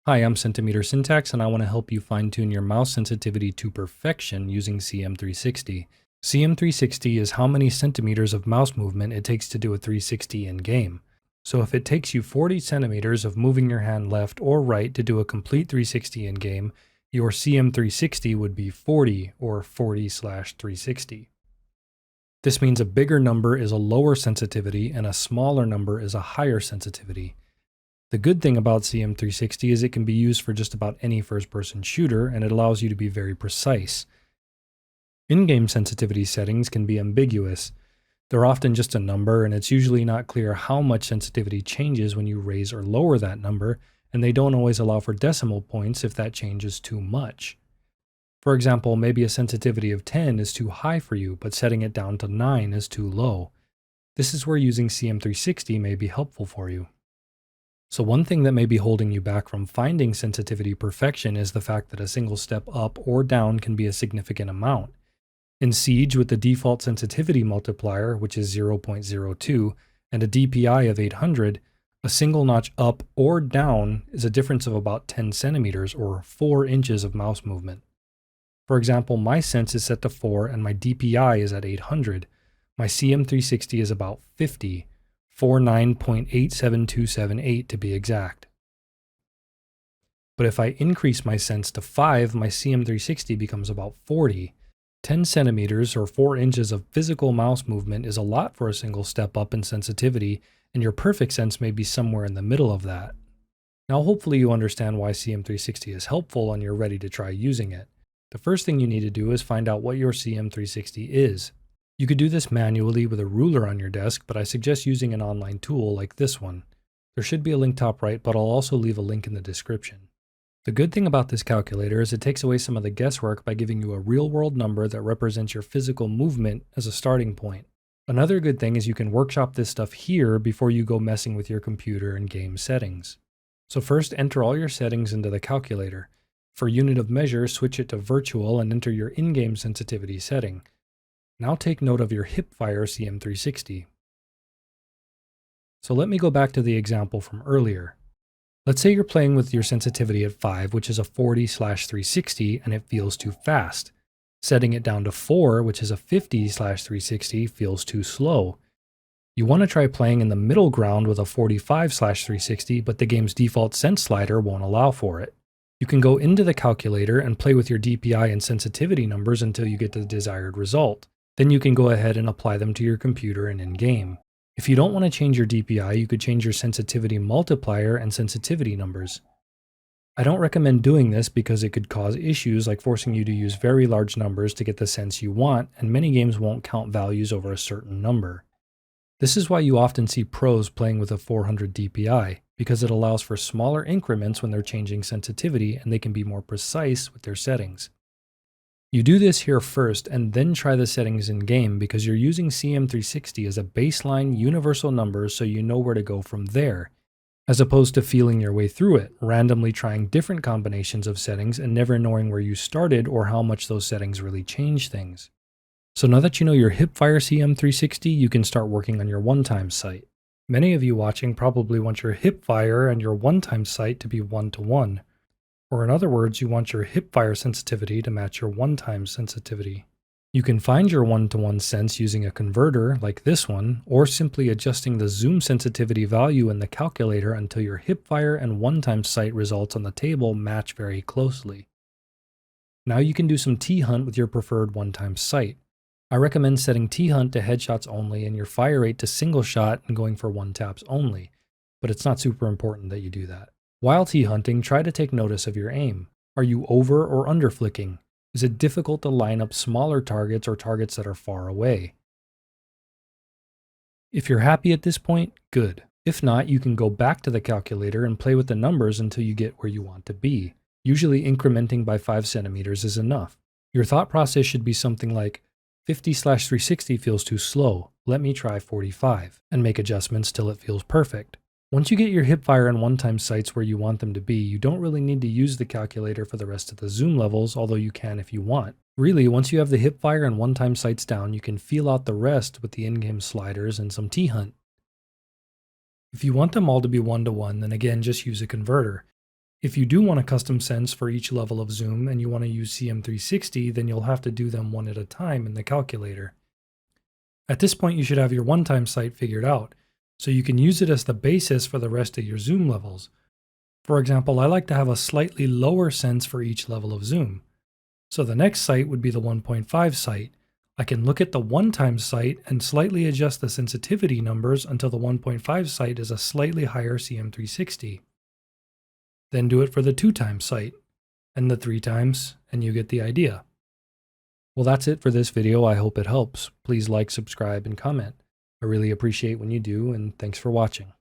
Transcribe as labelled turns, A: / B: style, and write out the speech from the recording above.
A: Hi, I'm Centimeter Syntax, and I want to help you fine-tune your mouse sensitivity to perfection using CM360. CM360 is how many centimeters of mouse movement it takes to do a 360 in-game. So if it takes you 40 centimeters of moving your hand left or right to do a complete 360 in-game, your CM360 would be 40 or 40/360. This means a bigger number is a lower sensitivity and a smaller number is a higher sensitivity. The good thing about CM360 is it can be used for just about any first-person shooter, and it allows you to be very precise. In-game sensitivity settings can be ambiguous. They're often just a number, and it's usually not clear how much sensitivity changes when you raise or lower that number, and they don't always allow for decimal points if that changes too much. For example, maybe a sensitivity of 10 is too high for you, but setting it down to 9 is too low. This is where using CM360 may be helpful for you. So one thing that may be holding you back from finding sensitivity perfection is the fact that a single step up or down can be a significant amount. In Siege, with the default sensitivity multiplier, which is 0.02, and a DPI of 800, a single notch up or down is a difference of about 10 centimeters or 4 inches of mouse movement. For example, my sense is set to 4 and my DPI is at 800. My CM360 is about 50. 49.87278 to be exact. But if I increase my sense to 5, my CM360 becomes about 40. 10 centimeters or 4 inches of physical mouse movement is a lot for a single step up in sensitivity, and your perfect sense may be somewhere in the middle of that. Now hopefully you understand why CM360 is helpful and you're ready to try using it. The first thing you need to do is find out what your CM360 is. You could do this manually with a ruler on your desk, but I suggest using an online tool like this one. There should be a link top right, but I'll also leave a link in the description. The good thing about this calculator is it takes away some of the guesswork by giving you a real-world number that represents your physical movement as a starting point. Another good thing is you can workshop this stuff here before you go messing with your computer and game settings. So first, enter all your settings into the calculator. For unit of measure, switch it to virtual and enter your in-game sensitivity setting. Now take note of your hipfire CM360. So let me go back to the example from earlier. Let's say you're playing with your sensitivity at 5, which is a 40/360, and it feels too fast. Setting it down to 4, which is a 50/360, feels too slow. You want to try playing in the middle ground with a 45/360, but the game's default sense slider won't allow for it. You can go into the calculator and play with your DPI and sensitivity numbers until you get the desired result. Then you can go ahead and apply them to your computer and in-game. If you don't want to change your DPI, you could change your sensitivity multiplier and sensitivity numbers. I don't recommend doing this because it could cause issues like forcing you to use very large numbers to get the sense you want, and many games won't count values over a certain number. This is why you often see pros playing with a 400 DPI, because it allows for smaller increments when they're changing sensitivity and they can be more precise with their settings. You do this here first and then try the settings in-game because you're using CM360 as a baseline universal number so you know where to go from there, as opposed to feeling your way through it, randomly trying different combinations of settings and never knowing where you started or how much those settings really change things. So now that you know your hipfire CM360, you can start working on your one-time sight. Many of you watching probably want your hipfire and your one-time sight to be 1-to-1. Or in other words, you want your hipfire sensitivity to match your one-time sensitivity. You can find your 1-to-1 sense using a converter like this one, or simply adjusting the zoom sensitivity value in the calculator until your hipfire and one-time sight results on the table match very closely. Now you can do some THunt with your preferred one-time sight. I recommend setting THunt to headshots only and your fire rate to single shot and going for one taps only, but it's not super important that you do that. While T-hunting, try to take notice of your aim. Are you over or under flicking? Is it difficult to line up smaller targets or targets that are far away? If you're happy at this point, good. If not, you can go back to the calculator and play with the numbers until you get where you want to be. Usually incrementing by 5 centimeters is enough. Your thought process should be something like, 50/360 feels too slow, let me try 45, and make adjustments till it feels perfect. Once you get your hipfire and one-time sights where you want them to be, you don't really need to use the calculator for the rest of the zoom levels, although you can if you want. Really, once you have the hipfire and one-time sights down, you can feel out the rest with the in-game sliders and some T-hunt. If you want them all to be 1-to-1, then again, just use a converter. If you do want a custom sense for each level of zoom and you want to use CM360, then you'll have to do them one at a time in the calculator. At this point, you should have your one-time sight figured out, so you can use it as the basis for the rest of your zoom levels. For example, I like to have a slightly lower sense for each level of zoom. So the next sight would be the 1.5 sight. I can look at the one-time sight and slightly adjust the sensitivity numbers until the 1.5 sight is a slightly higher CM360. Then do it for the 2-time sight, and the 3 times, and you get the idea. Well, that's it for this video. I hope it helps. Please like, subscribe, and comment. I really appreciate when you do, and thanks for watching.